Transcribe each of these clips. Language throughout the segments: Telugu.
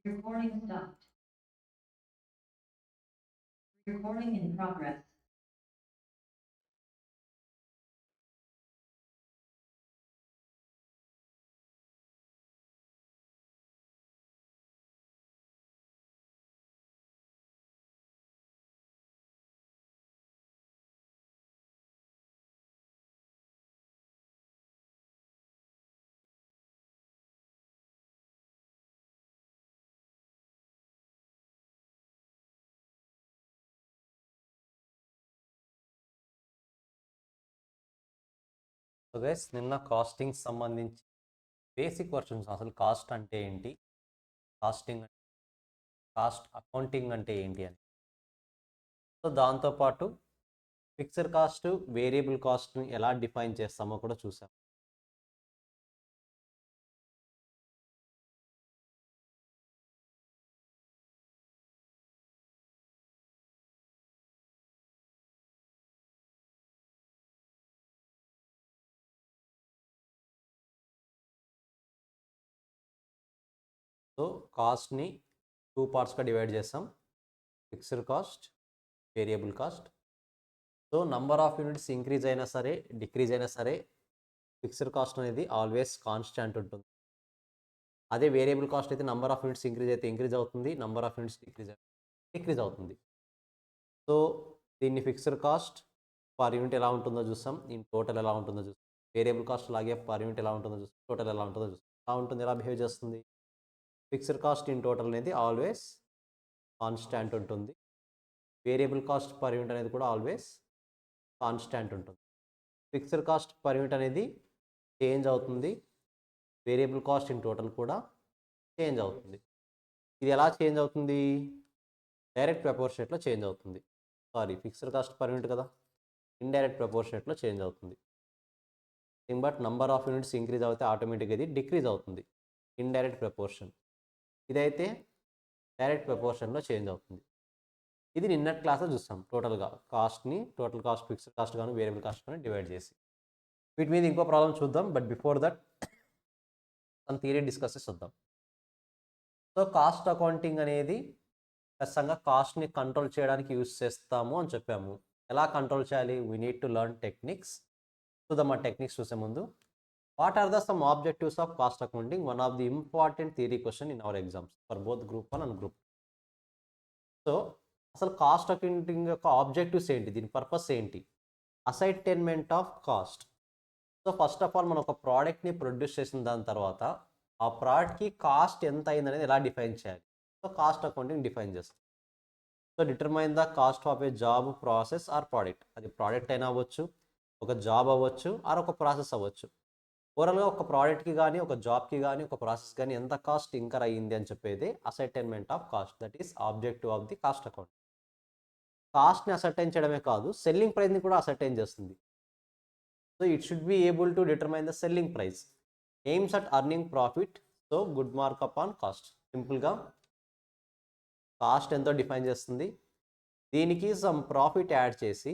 Recording stopped. Recording in progress. So guys నిన్న కాస్టింగ్ సంబంధించి బేసిక్ వర్షన్స్ అసలు కాస్ట్ అంటే ఏంటి, కాస్టింగ్ కాస్ట్ అకౌంటింగ్ అంటే ఏంటి అని. సో దాంతోపాటు ఫిక్స్డ్ కాస్ట్ వేరియబుల్ కాస్ట్ని ఎలా డిఫైన్ చేస్తామో కూడా చూసాం. సో కాస్ట్ని 2 పార్ట్స్గా డివైడ్ చేస్తాం, fixed cost, variable cost. So number of units increase అయినా సరే డిక్రీజ్ అయినా సరే ఫిక్స్డ్ కాస్ట్ అనేది ఆల్వేస్ కాన్స్టాంట్ ఉంటుంది. అదే వేరియబుల్ కాస్ట్ అయితే నంబర్ ఆఫ్ యూనిట్స్ ఇంక్రీజ్ అయితే ఇంక్రీజ్ అవుతుంది, నంబర్ ఆఫ్ యూనిట్స్ డిక్రీజ్ అవుతుంది. సో దీన్ని ఫిక్స్డ్ కాస్ట్ పర్ యూనిట్ ఎలా ఉంటుందో చూస్తాం, ఇన్ టోటల్ ఎలా ఉంటుందో చూస్తాం. వేరియబుల్ కాస్ట్ లాగే పర్ యూనిట్ ఎలా ఉంటుందో చూస్తాం, టోటల్ ఎలా ఉంటుందో చూస్తాం. ఎలా ఉంటుంది, ఎలా బిహేవ్ చేస్తుంది. ఫిక్స్డ్ కాస్ట్ ఇన్ టోటల్ అనేది ఆల్వేస్ కాన్స్టాంట్ ఉంటుంది. వేరియబుల్ కాస్ట్ పర్ యూనిట్ అనేది కూడా ఆల్వేస్ కాన్స్టాంట్ ఉంటుంది. ఫిక్స్డ్ కాస్ట్ పర్ యూనిట్ అనేది చేంజ్ అవుతుంది, వేరియబుల్ కాస్ట్ ఇన్ టోటల్ కూడా చేంజ్ అవుతుంది. ఇది ఎలా చేంజ్ అవుతుంది, డైరెక్ట్ ప్రపోర్షనేట్లో చేంజ్ అవుతుంది. Sorry, fixed cost per unit కదా, ఇండైరెక్ట్ ప్రపోర్షనేట్లో చేంజ్ అవుతుంది. But number of units increase అవుతే ఆటోమేటిక్గా ఇది డిక్రీజ్ అవుతుంది, ఇండైరెక్ట్ ప్రపోర్షన్. ఇదైతే డైరెక్ట్ ప్రపోర్షన్లో చేంజ్ అవుతుంది. ఇది నిన్నటి క్లాస్లో చూస్తాం. టోటల్గా కాస్ట్ని టోటల్ కాస్ట్, ఫిక్స్డ్ కాస్ట్ కానీ వేరియబుల్ కాస్ట్ కానీ డివైడ్ చేసి. వీటి మీద ఇంకో ప్రాబ్లం చూద్దాం, బట్ బిఫోర్ దట్ మన థియరీ డిస్కస్ చేద్దాం. సో కాస్ట్ అకౌంటింగ్ అనేది ఖచ్చితంగా కాస్ట్ని కంట్రోల్ చేయడానికి యూస్ చేస్తాము అని చెప్పాము. ఎలా కంట్రోల్ చేయాలి, we need to learn techniques. చూద్దాం. ఆ టెక్నిక్స్ చూసే ముందు, what are the some objectives of cost accounting, one of the important theory question in our exams for both group 1 and group 2. So అసలు కాస్ట్ అకౌంటింగ్ యొక్క ఆబ్జెక్టివ్స్ ఏంటి, దీని పర్పస్ ఏంటి, assignment of cost. So first of all మనం ఒక ప్రోడక్ట్ని ప్రొడ్యూస్ చేసిన దాని తర్వాత ఆ ప్రోడక్ట్కి కాస్ట్ ఎంత అయిందనేది ఎలా డిఫైన్ చేయాలి. సో కాస్ట్ అకౌంటింగ్ డిఫైన్ చేస్తుంది. So determine the cost of a job, process or product. అది ప్రోడక్ట్ అయినా అవ్వచ్చు, ఒక జాబ్ అవ్వచ్చు, ఆర్ ఒక ప్రాసెస్ అవ్వచ్చు. ఓవరాల్గా ఒక ప్రోడక్ట్కి కానీ, ఒక జాబ్కి కానీ, ఒక ప్రాసెస్ కానీ ఎంత కాస్ట్ ఇంకర్ అయ్యింది అని చెప్పేది assignment of cost. That is objective of the cost account. కాస్ట్ని అసర్టైన్ చేయడమే కాదు, సెల్లింగ్ ప్రైస్ని కూడా అసర్టైన్ చేస్తుంది. So it should be able to determine the selling price, aims at earning profit. So good markup on cost. సింపుల్గా కాస్ట్ ఎంతో డిఫైన్ చేస్తుంది, దీనికి సమ్ ప్రాఫిట్ యాడ్ చేసి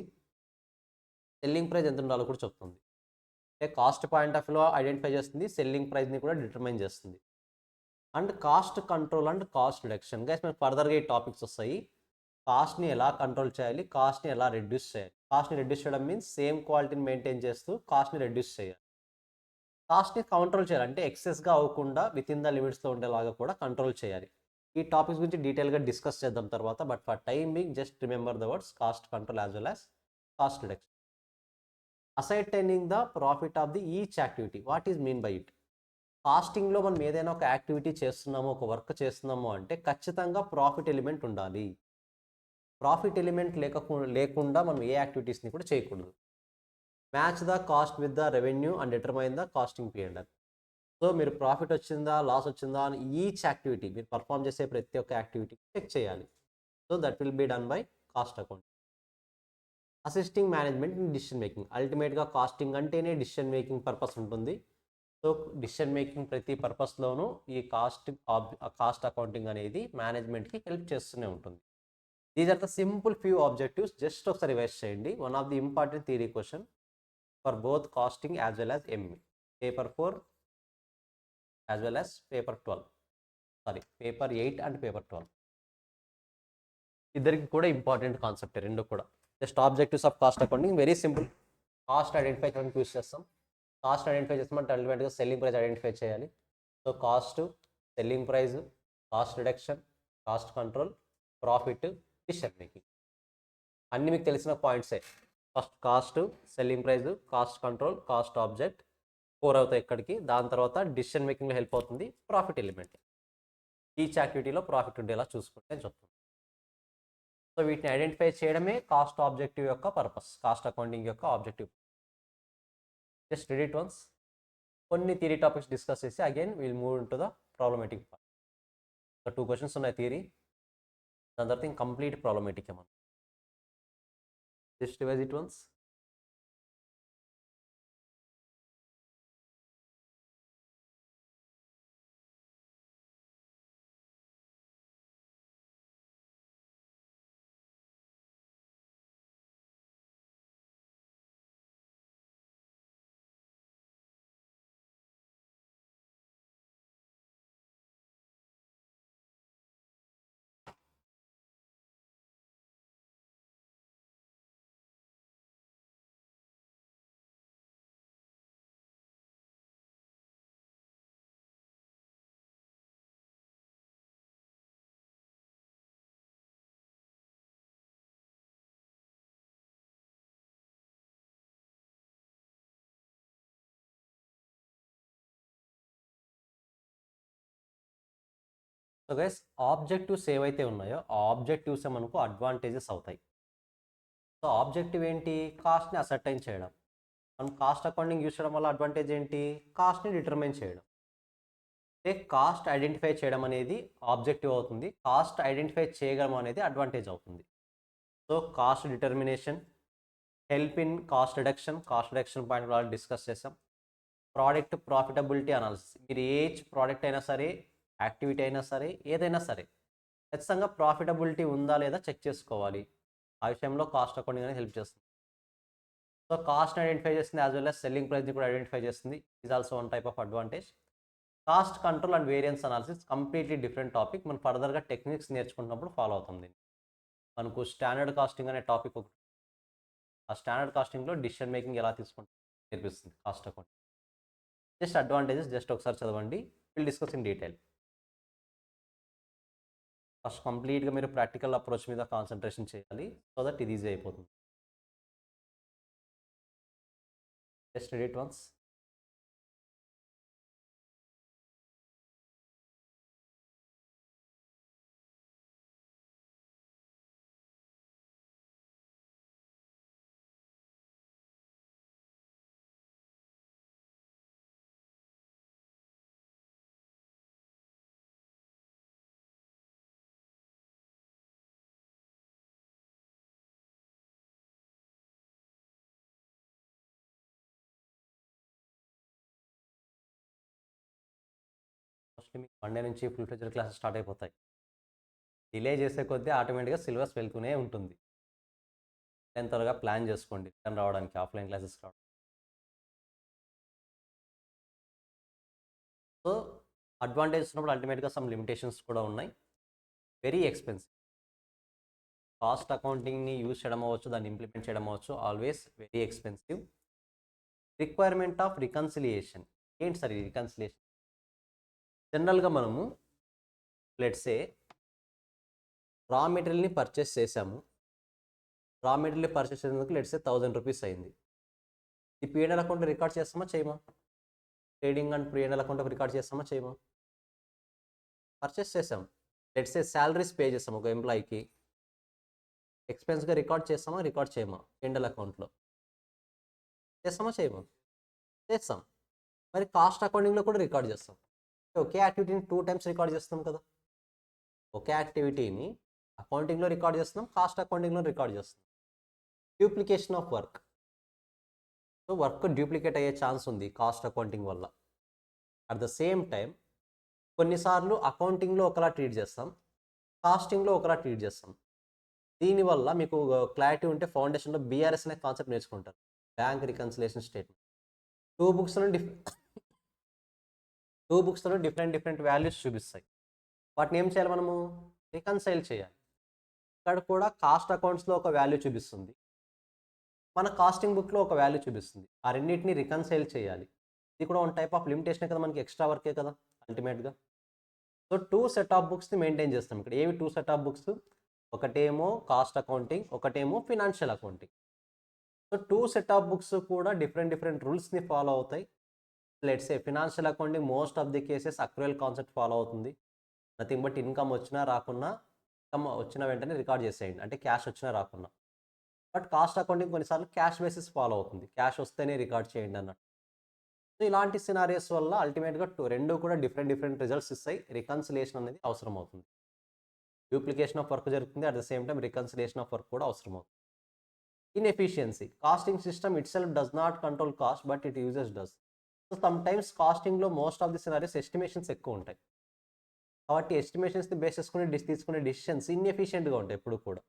సెల్లింగ్ ప్రైస్ ఎంత ఉండాలో కూడా చెప్తుంది. అంటే కాస్ట్ పాయింట్ ఆఫ్ వ్యూలో ఐడెంటిఫై చేస్తుంది, సెల్లింగ్ ప్రైస్ని కూడా డిటర్మైన్ చేస్తుంది. And cost control and cost reduction. Guys మనకు ఫర్దర్గా ఈ టాపిక్స్ వస్తాయి. కాస్ట్ని ఎలా కంట్రోల్ చేయాలి, కాస్ట్ని ఎలా రెడ్యూస్ చేయాలి. కాస్ట్ని రెడ్యూస్ చేయడం మీన్స్ సేమ్ క్వాలిటీని మెయింటైన్ చేస్తూ కాస్ట్ని రెడ్యూస్ చేయాలి. కాస్ట్ని కంట్రోల్ చేయాలి అంటే ఎక్సెస్గా అవ్వకుండా విత్ ఇన్ ద లిమిట్స్లో ఉండేలాగా కూడా కంట్రోల్ చేయాలి. ఈ టాపిక్స్ గురించి డీటెయిల్గా డిస్కస్ చేద్దాం తర్వాత, but for timing just remember the words cost control as well as cost reduction. Assignment the profit of the each activity. What is mean by it? కాస్టింగ్లో మనం ఏదైనా ఒక యాక్టివిటీ చేస్తున్నామో, ఒక వర్క్ చేస్తున్నామో అంటే ఖచ్చితంగా ప్రాఫిట్ ఎలిమెంట్ ఉండాలి. ప్రాఫిట్ ఎలిమెంట్ లేకుండా మనం ఏ యాక్టివిటీస్ని కూడా చేయకూడదు. Match the cost with the revenue and determine the costing period. So మీరు ప్రాఫిట్ వచ్చిందా, లాస్ వచ్చిందా అని ఈచ్ యాక్టివిటీ, మీరు పర్ఫామ్ చేసే ప్రతి ఒక్క యాక్టివిటీ చెక్ చేయాలి. So that will be done by cost account. Assisting management in decision making. అల్టిమేట్గా కాస్టింగ్ అంటేనే డిసిషన్ మేకింగ్ పర్పస్ ఉంటుంది. సో డిసిషన్ మేకింగ్ ప్రతి పర్పస్లోనూ ఈ కాస్ట్ అకౌంటింగ్ అనేది మేనేజ్మెంట్కి హెల్ప్ చేస్తూనే ఉంటుంది. These are the simple few objectives. Just ఒకసారి రివైజ్ చేయండి. One of the important theory question for both costing as well as ME, paper 4 as well as paper 12. Paper 8 and paper 12 ఇద్దరికి కూడా ఇంపార్టెంట్ కాన్సెప్ట్ రెండు కూడా. Just objectives of cost accounting very simple. Cost identify చేయడానికి యూస్ చేస్తాం. కాస్ట్ ఐడెంటిఫై చేస్తామంటే అల్టిమేట్గా సెల్లింగ్ ప్రైస్ ఐడెంటిఫై చేయాలి. So cost, selling price, cost reduction, cost control, profit, decision making అన్నీ మీకు తెలిసిన పాయింట్సే. First cost, selling price, cost control, cost object 4 అవుతాయి ఇక్కడికి. దాని తర్వాత డిసిషన్ మేకింగ్లో హెల్ప్ అవుతుంది ప్రాఫిట్ ఎలిమెంట్. ఈచ్ యాక్టివిటీలో ప్రాఫిట్ ఉండేలా చూసుకుంటే అని చెప్తుంది. సో వీటిని ఐడెంటిఫై చేయడమే కాస్ట్ ఆబ్జెక్టివ్ యొక్క పర్పస్, కాస్ట్ అకౌంటింగ్ యొక్క objective. Just read it once. కొన్ని థియరీ టాపిక్స్ డిస్కస్ చేసి again will move into the problematic part. ఒక 2 క్వశ్చన్స్ ఉన్నాయి థియరీ, దాని తర్వాత ఇంక కంప్లీట్ ప్రాబ్లమేటిక్ ఏమన్నా. Just revise it once. So guys objectives ఏవైతే ఉన్నాయో ఆ ఆబ్జెక్టివ్స్ మనకు అడ్వాంటేజెస్ అవుతాయి. సో ఆబ్జెక్టివ్ ఏంటి? కాస్ట్ని అసర్టైన్ చేయడం. మనం కాస్ట్ అకౌంటింగ్ యూస్ చేయడం వల్ల అడ్వాంటేజ్ ఏంటి? కాస్ట్ని డిటర్మైన్ చేయడం. అంటే కాస్ట్ ఐడెంటిఫై చేయడం అనేది ఆబ్జెక్టివ్ అవుతుంది, కాస్ట్ ఐడెంటిఫై చేయడం అనేది అడ్వాంటేజ్ అవుతుంది. So cost determination, help in cost reduction point కూడా డిస్కస్ చేసాం. ప్రోడక్ట్ ప్రాఫిటబిలిటీ అనాలిసిస్, మీరు ఏ ప్రోడక్ట్ అయినా సరే, యాక్టివిటీ అయినా సరే, ఏదైనా సరే ఖచ్చితంగా ప్రాఫిటబిలిటీ ఉందా లేదా చెక్ చేసుకోవాలి. ఆ విషయంలో కాస్ట్ అకౌంటింగ్ అనేది హెల్ప్ చేస్తుంది. సో కాస్ట్ ఐడెంటిఫై చేస్తుంది యాజ్ వెల్ as సెల్లింగ్ ప్రైస్ని కూడా ఐడెంటిఫై చేస్తుంది. Is also one type of advantage. Cost control and variance analysis completely different topic. మనం ఫర్దర్గా టెక్నిక్స్ నేర్చుకున్నప్పుడు ఫాలో అవుతుంది. మనకు స్టాండర్డ్ కాస్టింగ్ అనే టాపిక్ ఒకటి, ఆ స్టాండర్డ్ కాస్టింగ్లో డిసిషన్ మేకింగ్ ఎలా తీసుకుంటాం నేర్పిస్తుంది cost accounting. Just advantages just ఒకసారి చదవండి, will discuss in detail. First కంప్లీట్గా మీరు ప్రాక్టికల్ అప్రోచ్ మీద కాన్సన్ట్రేషన్ చేయాలి, సో దట్ ఇది ఈజీ అయిపోతుంది. Just read it once. Mostly మీకు మండే నుంచి ఫుల్ ఫ్లెడ్జ్డ్ క్లాసెస్ స్టార్ట్ అయిపోతాయి. డిలే చేసే కొద్దీ ఆటోమేటిక్గా సిలబస్ వెళ్తూనే ఉంటుంది. నేను త్వరగా ప్లాన్ చేసుకోండి రిటర్న్ రావడానికి, ఆఫ్లైన్ క్లాసెస్ రావడానికి. సో అడ్వాంటేజెస్ ఉన్నప్పుడు అల్టిమేట్గా సమ్ లిమిటేషన్స్ కూడా ఉన్నాయి. Very expensive. కాస్ట్ అకౌంటింగ్ని యూజ్ చేయడం అవ్వచ్చు, దాన్ని ఇంప్లిమెంట్ చేయడం అవ్వచ్చు, always very expensive. Requirement of reconciliation. ఏంటి సార్ ఈ రికన్సిలియేషన్? జనరల్గా మనము లెట్సే రా మెటీరియల్ని పర్చేస్ చేసాము. రా మెటీరియల్ పర్చేస్ చేసేందుకు లెట్సే 1000 రూపీస్ అయింది. ఈ P&L అకౌంట్ రికార్డ్ చేస్తామా చేయమా? Trading and P&L account record చేస్తామా చేయమా? పర్చేస్ చేసాం, లెట్సే శాలరీస్ పే చేస్తాం ఒక ఎంప్లాయీకి, ఎక్స్పెన్స్గా రికార్డ్ చేస్తామా రికార్డ్ చేయమా? P&L అకౌంట్లో చేస్తామా చేయమా? చేస్తాం. మరి కాస్ట్ అకౌంటింగ్లో కూడా రికార్డ్ చేస్తాం. ఒకే యాక్టివిటీని 2 టైమ్స్ రికార్డ్ చేస్తాం కదా. ఒకే యాక్టివిటీని అకౌంటింగ్లో రికార్డ్ చేస్తున్నాం, కాస్ట్ అకౌంటింగ్లో రికార్డ్ చేస్తున్నాం. Duplication of work. So work duplicate అయ్యే ఛాన్స్ ఉంది కాస్ట్ అకౌంటింగ్ వల్ల. అట్ ద సేమ్ టైం కొన్నిసార్లు అకౌంటింగ్లో ఒకలా ట్రీట్ చేస్తాం, కాస్టింగ్లో ఒకలా ట్రీట్ చేస్తాం. దీనివల్ల మీకు క్లారిటీ ఉంటే ఫౌండేషన్లో BRS అనే కాన్సెప్ట్ నేర్చుకుంటారు, బ్యాంక్ రికన్సిలేషన్ స్టేట్మెంట్. టూ బుక్స్లో డిఫరెంట్ వాల్యూస్ చూపిస్తాయి. వాటిని ఏం చేయాలి మనము? రికన్సైల్ చేయాలి. ఇక్కడ కూడా కాస్ట్ అకౌంట్స్‌లో ఒక వాల్యూ చూపిస్తుంది. మన కాస్టింగ్ బుక్‌లో ఒక వాల్యూ చూపిస్తుంది. ఆ రెండిటిని రికన్సైల్ చేయాలి. ఇది కూడా వన్ టైప్ ఆఫ్ లిమిటేషనే కదా! మనకి ఎక్స్‌ట్రా వర్కే కదా! అల్టిమేట్‌గా. సో 2 సెట్ ఆఫ్ బుక్స్‌ని మెయింటైన్ చేస్తాం ఇక్కడ. ఏవి 2 సెట్ ఆఫ్ బుక్స్? ఒకటేమో కాస్ట్ అకౌంటింగ్, ఒకటేమో financial accounting. So 2 set of books కూడా డిఫరెంట్ రూల్స్‌ని ఫాలో అవుతాయి. Let's say financial accounting most of the cases accrual concept follow అవుతుంది. నథింగ్ బట్ ఇన్‌కమ్ వచ్చినా రాకున్నా, ఇన్‌కమ్ వచ్చిన వెంటనే రికార్డ్ చేసేయండి. అంటే క్యాష్ వచ్చినా రాకున్నా. బట్ కాస్ట్ అకౌంటింగ్ కొన్నిసార్లు క్యాష్ బేసిస్ ఫాలో అవుతుంది. క్యాష్ వస్తేనే రికార్డ్ చేయండి అన్నట్టు. సో ఇలాంటి సినారియోస్ వల్ల అల్టిమేట్‌గా రెండు కూడా డిఫరెంట్ రిజల్ట్స్ ఇస్తాయి. రికన్సిలియేషన్ అనేది అవసరం అవుతుంది. డూప్లికేషన్ ఆఫ్ వర్క్ జరుగుతుంది. At the same time reconciliation of work కూడా అవసరం అవుతుంది. Inefficiency costing system itself does not control cost but it uses does. So sometimes కాస్టింగ్‌లో most of the scenarios estimations ఎక్కువ ఉంటాయి. కాబట్టి ఎస్టిమేషన్స్‌ని బేస్ చేసుకొని తీసుకునే డెసిషన్స్ ఇన్ఎఫిషియెంట్‌గా ఉంటాయి ఎప్పుడు కూడా.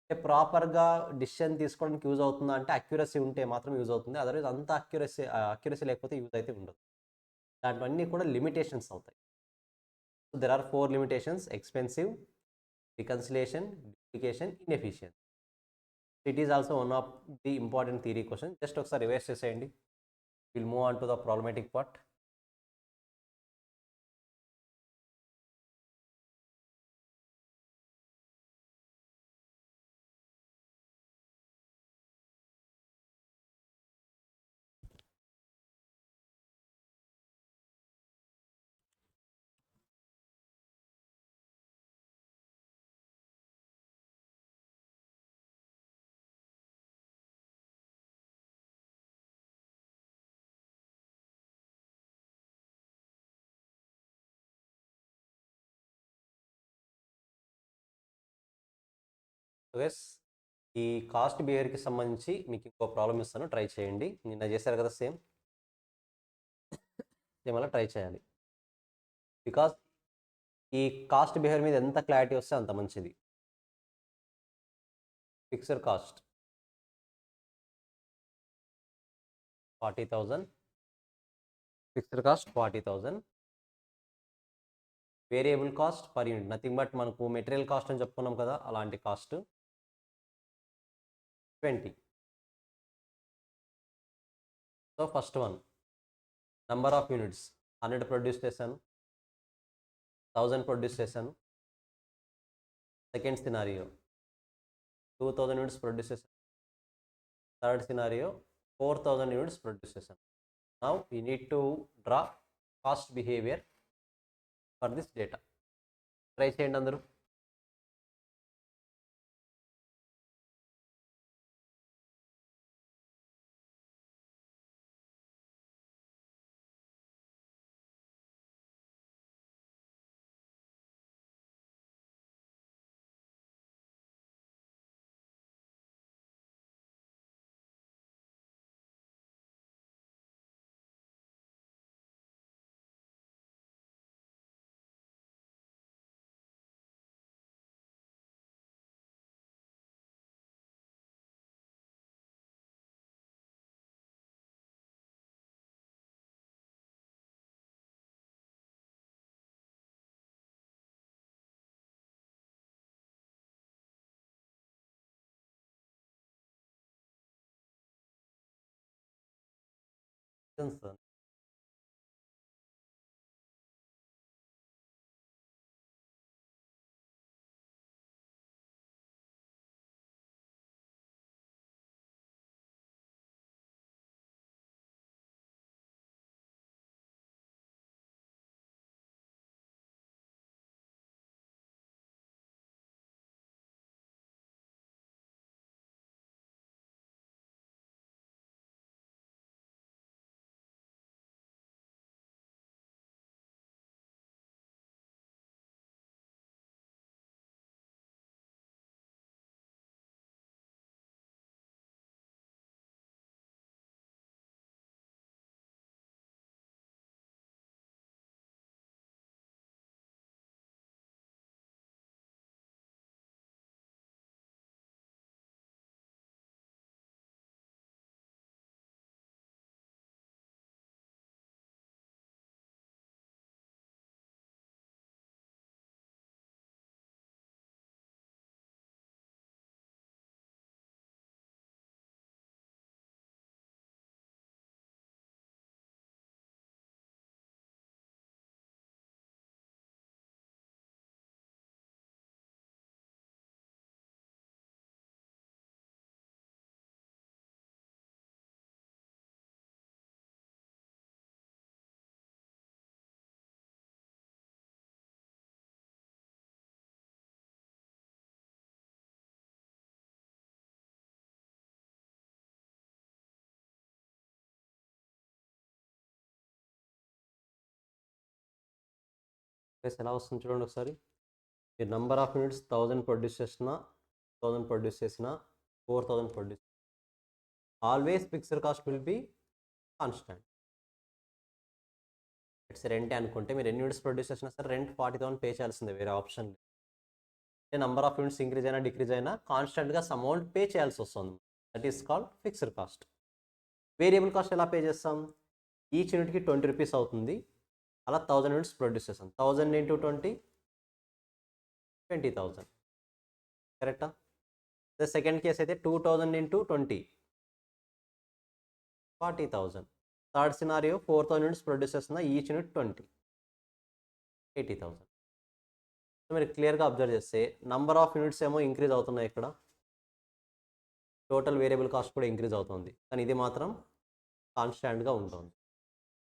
అంటే ప్రాపర్‌గా డెసిషన్ తీసుకోవడానికి యూజ్ అవుతుందా అంటే అక్యురసీ ఉంటే మాత్రం యూజ్ అవుతుంది. అదర్‌వైజ్ అంత అక్యురసీ లేకపోతే యూజ్ అయితే ఉండదు. దాంట్లోన్నీ కూడా లిమిటేషన్స్ అవుతాయి. So there are 4 limitations expensive, reconciliation, duplication, inefficiency. It is also one of the important theory question. Just ఒకసారి రివైజ్ చేసేయండి. Will move on to the problematic part. ఈ కాస్ట్ బిహేవియర్‌కి సంబంధించి మీకు ఇంకో ప్రాబ్లమ్ ఇస్తాను. ట్రై చేయండి. నిన్న చేశారు కదా సేమ్. సేమ్ అలా ట్రై చేయాలి. బికాజ్ ఈ కాస్ట్ బిహేవియర్ మీద ఎంత క్లారిటీ వస్తే అంత మంచిది. Fixed cost 40,000. Fixed cost 40,000. Variable cost per unit nothing but మనకు మెటీరియల్ కాస్ట్ అని చెప్పుకున్నాం కదా! అలాంటి cost 20. So first one number of units 100 produce చేశాను. 1000 ప్రొడ్యూస్ చేశాను. సెకండ్ సినారియో 2000 యూనిట్స్ ప్రొడ్యూస్ చేశాను. థర్డ్ సినారియో 4000 యూనిట్స్ ప్రొడ్యూస్ చేశాను. Now you need to draw cost behaviour for this data. Try చేయండి అందరూ. ప్లస్ ఎలా వస్తుంది చూడండి ఒకసారి. మీరు నెంబర్ ఆఫ్ యూనిట్స్ 1000 ప్రొడ్యూస్ చేసిన, 1000 ప్రొడ్యూస్ చేసిన, 4000 produce, always fixed cost will be constant. It's rent అనుకుంటే మీరు ఎన్ని యూనిట్స్ ప్రొడ్యూస్ చేసినా సరే రెంట్ 40,000 పే చేయాల్సిందే, వేరే ఆప్షన్ లేదు. అంటే నెంబర్ ఆఫ్ యూనిట్స్ ఇంక్రీజ్ అయినా డిక్రీజ్ అయినా కాన్స్టెంట్గా సమ్ అమౌంట్ పే చేయాల్సి వస్తుంది. That is called fixed cost. Variable cost ఎలా పే చేస్తాం? ఈచ్ యూనిట్కి 20 రూపీస్ అవుతుంది. అలా 1000 యూనిట్స్ ప్రొడ్యూస్ చేస్తాం. 1000 ఇంటూ 20, 20,000. కరెక్టా? అదే సెకండ్ కేస్ అయితే 2000 into 20, 40,000. Third scenario 4000 units produce చేస్తున్నా, ఈచ్ యూనిట్ 20, 80,000. సో మీరు క్లియర్గా అబ్జర్వ్ చేస్తే నంబర్ ఆఫ్ యూనిట్స్ ఏమో ఇంక్రీజ్ అవుతున్నాయి, ఇక్కడ టోటల్ వేరియబుల్ కాస్ట్ కూడా ఇంక్రీజ్ అవుతుంది, కానీ ఇది మాత్రం కాన్స్టాంట్గా ఉంటుంది.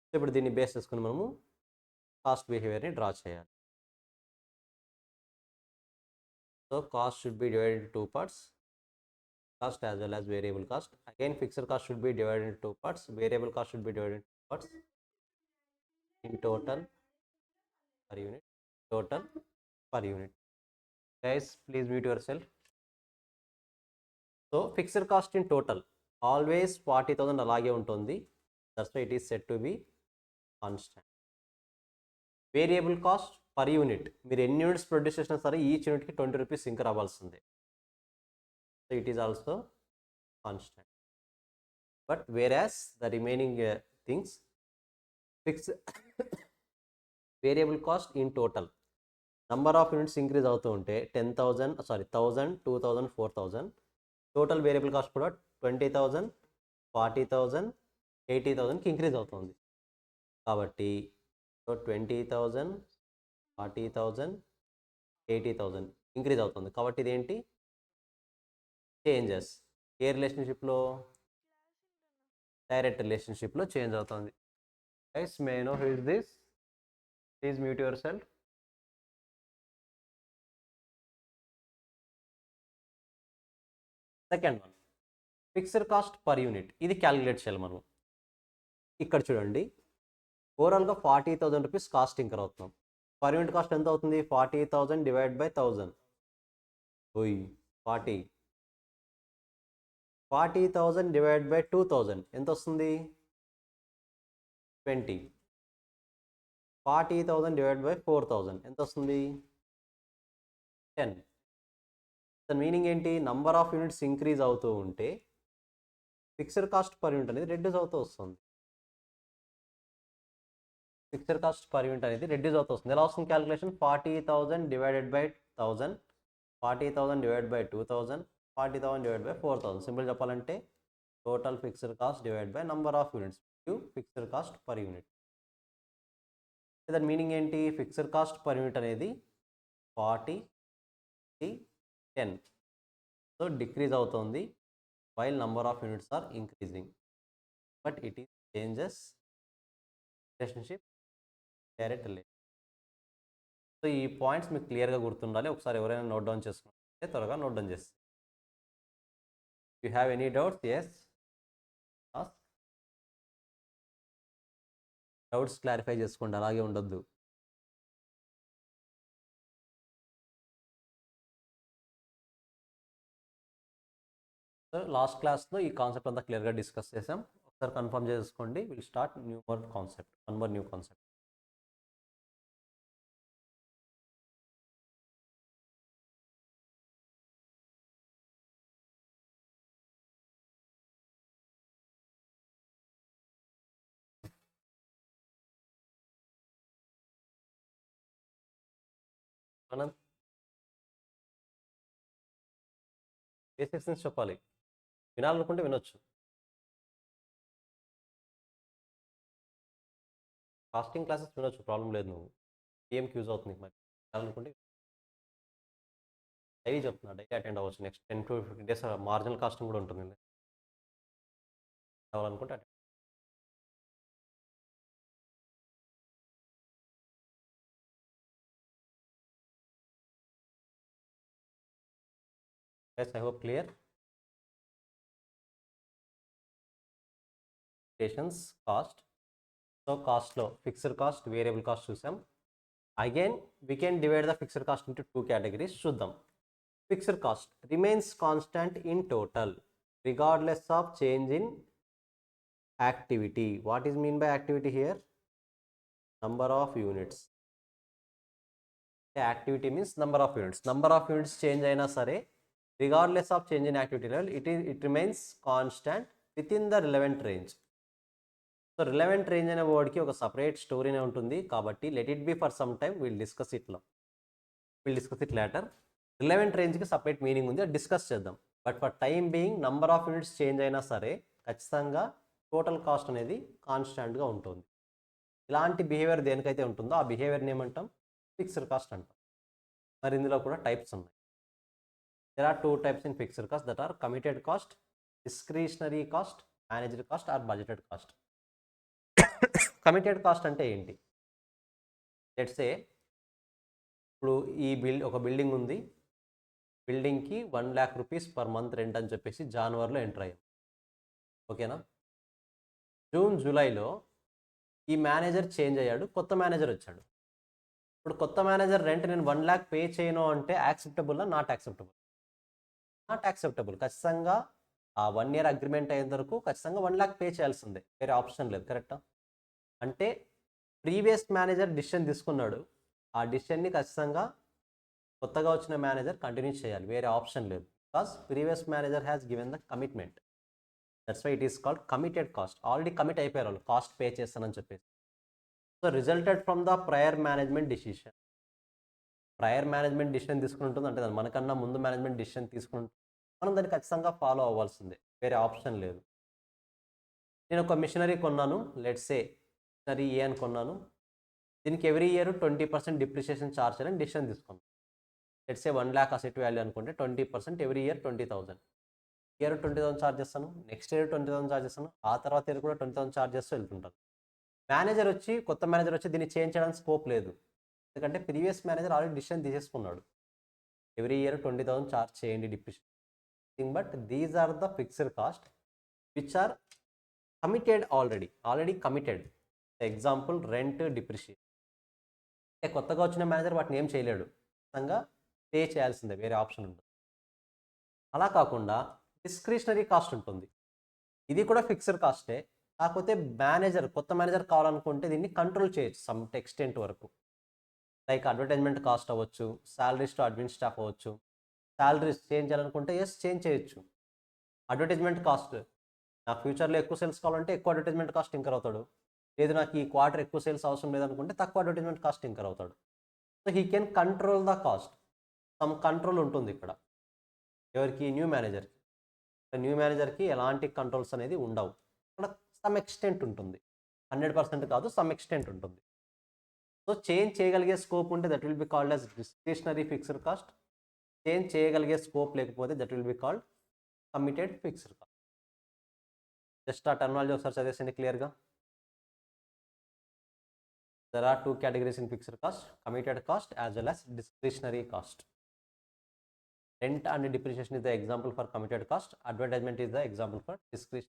సో ఇప్పుడు దీన్ని బేస్ చేసుకుని మనము కాస్ట్ బిహేవియర్ని డ్రా చేయాలి. So cost should be divided into 2 parts, cost as well as variable cost. Again, fixed cost should be divided into 2 parts, variable cost should be divided into 2 parts. In total per unit, total per unit. Guys, please mute yourself. So fixed cost in total always 40,000 అలాగే ఉంటుంది. That's why it is said to be constant. Variable cost per unit, మీరు ఎన్ని యూనిట్స్ ప్రొడ్యూస్ చేసినా సరే ఈచ్ యూనిట్కి 20 రూపీస్ ఇంకర్ అవ్వాల్సిందే. So it is also constant. But వేరాస్ the remaining things fix variable cost in total, number of units increase అవుతూ ఉంటే 10,000, 1000, 2000, 4000, టోటల్ వేరియబుల్ కాస్ట్ కూడా 20,000, 40,000, 80,000కి ఇంక్రీజ్ అవుతుంది. కాబట్టి 20,000, 40,000, 80,000 ఇంక్రీజ్ అవుతుంది. కాబట్టి ఇదేంటి? చేంజెస్. ఏ రిలేషన్షిప్లో? డైరెక్ట్ రిలేషన్షిప్లో చేంజ్ అవుతుంది. Guys, may I know who is this? Please mute your self. Second one, fixed cost per unit. ఇది క్యాలిక్యులేట్ చేయాలి మనం. ఇక్కడ చూడండి, ఓవరాల్గా 40,000 రూపీస్ కాస్ట్ ఇంకర్ అవుతున్నాం. పర్ యూనిట్ కాస్ట్ ఎంత అవుతుంది? 40,000 డివైడ్ బై 1000. 40,000 డివైడ్ బై 2,000 ఎంత వస్తుంది? 20. 40,000 డివైడ్ బై 4,000 ఎంత వస్తుంది? 10. దాని మీనింగ్ ఏంటి? నంబర్ ఆఫ్ యూనిట్స్ ఇంక్రీజ్ అవుతూ ఉంటే ఫిక్స్డ్ కాస్ట్ పర్ యూనిట్ అనేది రెడ్యూస్ అవుతూ వస్తుంది. ఫిక్స్డ్ కాస్ట్ పర్ యూనిట్ అనేది రెడ్యూస్ అవుతూ వస్తుంది. ఎలా వస్తుంది calculation? 40,000 divided by 1000, 40,000 divide by 2000, 40,000 divide by 4,000. Simple చెప్పాలంటే total fixed cost divide by number of units, fixed cost per unit. దాని మీనింగ్ ఏంటి? ఫిక్స్డ్ కాస్ట్ పర్ యూనిట్ అనేది 40, 10. సో డిక్రీజ్ అవుతుంది while number of units are increasing. But it is changes relationship, direct relation. So ఈ పాయింట్స్ మీకు క్లియర్గా గుర్తుండాలి. ఒకసారి ఎవరైనా నోట్ డౌన్ చేసుకుంటే త్వరగా నోట్ డౌన్ చేస్తారు. You have any doubts? Yes, doubts clarify చేసుకోండి, అలాగే ఉండొద్దు. సో లాస్ట్ క్లాస్లో ఈ కాన్సెప్ట్ అంతా క్లియర్గా డిస్కస్ చేసాం. ఒకసారి కన్ఫర్మ్ చేసుకోండి. Will start one more new concept. మనం బేసిక్స్ నుంచి చెప్పాలి. వినాలనుకుంటే వినొచ్చు. కాస్టింగ్ క్లాసెస్ వినొచ్చు, ప్రాబ్లం లేదు. నువ్వు ఏం యూజ్ అవుతుంది మరి వినాలనుకుంటే డైలీ చెప్తున్నా, డైలీ అటెండ్ అవ్వచ్చు. Next 10 to 15 days marginal casting కూడా ఉంటుంది. కావాలనుకుంటే attend. Yes, I hope clear. Cost. So కాస్ట్లో ఫిక్స్డ్ కాస్ట్, వేరియబుల్ కాస్ట్ చూసాం. Again, we can divide the fixed cost into two categories. చూద్దాం. Fixed cost remains constant in total regardless of change in activity. What is mean by activity here? Number of units. Activity means number of units. Number of units change అయినా సరే regardless of change in activity level, it remains constant within the relevant range. So relevant range అనే వర్డ్కి ఒక సపరేట్ స్టోరీనే ఉంటుంది కాబట్టి let it be for some time will discuss it later. Relevant రేంజ్కి సపరేట్ మీనింగ్ ఉంది, అది డిస్కస్ చేద్దాం. But for time being number of units change అయినా సరే ఖచ్చితంగా టోటల్ కాస్ట్ అనేది కాన్స్టాంట్గా ఉంటుంది. ఇలాంటి బిహేవియర్ దేనికైతే ఉంటుందో ఆ బిహేవియర్ని ఏమంటాం? ఫిక్స్డ్ కాస్ట్ అంటాం. మరి ఇందులో కూడా టైప్స్ ఉన్నాయి. There are 2 types in fixed cost, that are committed cost, discretionary cost, managed cost or budgeted cost. Committed cost అంటే ఏంటి? లెట్స్ సే ఇప్పుడు ఒక బిల్డింగ్ ఉంది, బిల్డింగ్కి 1,00,000 రూపీస్ పర్ మంత్ రెంట్ అని చెప్పేసి జనవరిలో ఎంటర్ అయ్యాం. ఓకేనా? జూన్ జూలైలో ఈ మేనేజర్ చేంజ్ అయ్యాడు, కొత్త మేనేజర్ వచ్చాడు. ఇప్పుడు కొత్త మేనేజర్ రెంట్ నేను 1,00,000 పే చేయను అంటే acceptable not acceptable? Not acceptable. ఖచ్చితంగా ఆ 1 year అగ్రిమెంట్ అయ్యేంత వరకు ఖచ్చితంగా 1,00,000 పే చేయాల్సిందే, వేరే ఆప్షన్ లేదు. కరెక్టా? అంటే ప్రీవియస్ మేనేజర్ డిసిషన్ తీసుకున్నాడు, ఆ డిసిషన్ని ఖచ్చితంగా కొత్తగా వచ్చిన మేనేజర్ కంటిన్యూ చేయాలి, వేరే ఆప్షన్ లేదు. Because previous manager has given the commitment. That's why it is called committed cost. Already commit అయిపోయారు వాళ్ళు, కాస్ట్ పే చేస్తానని చెప్పేసి. So resulted from the prior management decision. Prior management decision తీసుకుంటుంది అంటే మనకన్నా ముందు మేనేజ్మెంట్ డిసిషన్ తీసుకుంటుంది, మనం దాన్ని ఖచ్చితంగా ఫాలో అవ్వాల్సిందే, వేరే ఆప్షన్ లేదు. నేను ఒక మిషనరీ కొన్నాను, లెట్స్ సే మిషనరీ ఏ అని కొన్నాను, దీనికి ఎవ్రీ ఇయర్ 20% డిప్రిషియేషన్ ఛార్జ్ చేయాలని డిసిషన్ తీసుకున్నాను. లెట్స్ సే 1,00,000 అసెట్ వాల్యూ అనుకుంటే 20% ఎవ్రీ ఇయర్ 20,000. ఇయర్ 20,000 ఛార్జ్ చేస్తాను, నెక్స్ట్ ఇయర్ 20,000 ఛార్జ్ చేస్తాను, ఆ తర్వాత ఇయర్ కూడా 20,000 ఛార్జ్ చేస్తూ వెళ్తుంటాను. కొత్త మేనేజర్ వచ్చి దీన్ని చేంజ్ చేయడానికి స్కోప్ లేదు, ఎందుకంటే ప్రీవియస్ మేనేజర్ ఆల్రెడీ డిసిషన్ తీసేసుకున్నాడు, ఎవ్రీ ఇయర్ 20,000 ఛార్జ్ చేయండి depreciation. But these are the fixed cost which are committed, already committed. Example rent, depreciation. అంటే కొత్తగా వచ్చిన మేనేజర్ వాటిని ఏం చేయలేడు, ఖచ్చితంగా పే చేయాల్సిందే, వేరే ఆప్షన్ ఉంటుంది. అలా కాకుండా డిస్క్రిషనరీ కాస్ట్ ఉంటుంది, ఇది కూడా ఫిక్స్డ్ కాస్టే, కాకపోతే కొత్త మేనేజర్ కావాలనుకుంటే దీన్ని కంట్రోల్ చేయొచ్చు సమ్ ఎక్స్టెంట్ వరకు. లైక్ అడ్వర్టైజ్మెంట్ కాస్ట్ అవ్వచ్చు, శాలరీస్ టు అడ్మిన్ స్టాఫ్ అవ్వచ్చు. శాలరీస్ చేంజ్ చేయాలనుకుంటే చేంజ్ చేయొచ్చు. అడ్వర్టైజ్మెంట్ కాస్ట్, నాకు ఫ్యూచర్లో ఎక్కువ సేల్స్ కావాలంటే ఎక్కువ అడ్వర్టైజ్మెంట్ కాస్ట్ ఇంకర్ అవుతాడు, లేదు నాకు ఈ క్వార్టర్ ఎక్కువ సేల్స్ అవసరం లేదనుకుంటే తక్కువ అడ్వర్టైజ్మెంట్ కాస్ట్ ఇంకర్ అవుతాడు. So he can control the cost. Some control ఉంటుంది ఇక్కడ ఎవరికి? న్యూ మేనేజర్కి ఎలాంటి కంట్రోల్స్ అనేది ఉండవు, అక్కడ సమ్ ఎక్స్టెంట్ ఉంటుంది, 100% కాదు, సమ్ ఎక్స్టెంట్ ఉంటుంది. సో చేంజ్ చేయగలిగే స్కోప్ ఉంటే that will be called as discretionary fixed cost. Change చేయగలిగే స్కోప్ లేకపోతే that will be called committed fixed cost. Just ఆ టర్మినాలజీ ఒకసారి చదివేసింది క్లియర్గా. There are 2 categories in fixed cost, committed cost as well as discretionary cost. Rent and depreciation is the example for committed cost. Advertisement is the example for discretionary.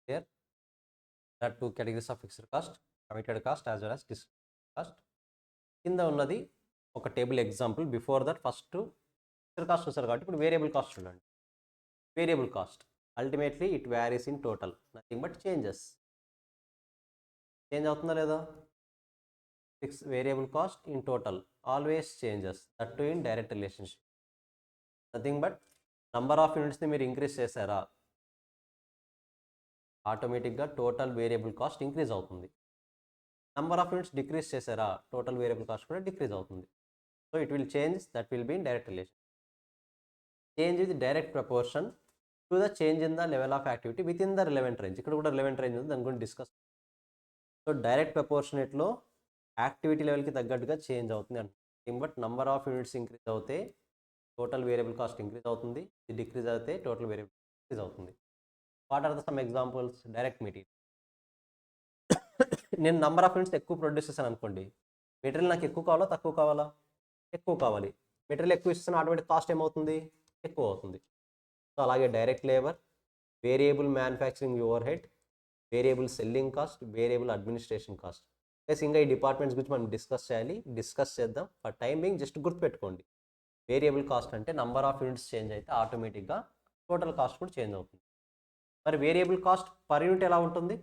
Here, there are 2 categories of fixed cost, committed cost as well as discretionary cost. కింద ఉన్నది ఒక table example. Before that first fixed cost వస్తారు కాబట్టి ఇప్పుడు వేరియబుల్ కాస్ట్ చూడండి. Variable cost ultimately it varies in total, nothing but changes change అవుతుందా లేదా? Fix variable cost in total always changes, that to in direct relationship. Nothing but number of యూనిట్స్ని మీరు ఇంక్రీజ్ చేశారా, ఆటోమేటిక్గా టోటల్ వేరియబుల్ కాస్ట్ ఇంక్రీజ్ అవుతుంది. నంబర్ ఆఫ్ యూనిట్స్ డిక్రీజ్ చేశారా, టోటల్ వేరియబుల్ కాస్ట్ కూడా డిక్రీజ్ అవుతుంది. So it will change, that will be in direct relation. Change with direct proportion to the change in the level of activity within the relevant range. ఇక్కడ కూడా రిలవెంట్ రేంజ్ ఉంది, దాని గురించి డిస్కస్. సో డైరెక్ట్ ప్రపోర్షనేట్లో యాక్టివిటీ లెవెల్కి తగ్గట్టుగా చేంజ్ అవుతుంది అంటుంది. But number of units increase అవుతే టోటల్ వేరియబుల్ కాస్ట్ ఇంక్రీజ్ అవుతుంది, ఇది డిక్రీజ్ అయితే టోటల్ వేరియబుల్ ఇంక్రీజ్ అవుతుంది. What are the some examples? Direct material. నేను నంబర్ ఆఫ్ యూనిట్స్ ఎక్కువ ప్రొడ్యూస్ చేశాను అనుకోండి, మెటీరియల్ నాకు ఎక్కువ కావాలా తక్కువ కావాలా? ఎక్కువ కావాలి. మెటీరియల్ ఎక్కువ ఇస్తాను, ఆటోమేటిక్ కాస్ట్ ఏమవుతుంది? ఎక్కువ అవుతుంది. సో అలాగే direct labour, variable manufacturing over head, variable selling cost, variable administration cost. Plus ఇంకా ఈ డిపార్ట్మెంట్స్ గురించి మనం డిస్కస్ చేయాలి, డిస్కస్ చేద్దాం. ఫర్ టైం బీయింగ్ జస్ట్ గుర్తుపెట్టుకోండి, వేరియబుల్ కాస్ట్ అంటే నంబర్ ఆఫ్ యూనిట్స్ చేంజ్ అయితే ఆటోమేటిక్గా టోటల్ కాస్ట్ కూడా చేంజ్ అవుతుంది. మరి వేరియబుల్ కాస్ట్ పర్ యూనిట్ ఎలా ఉంటుంది?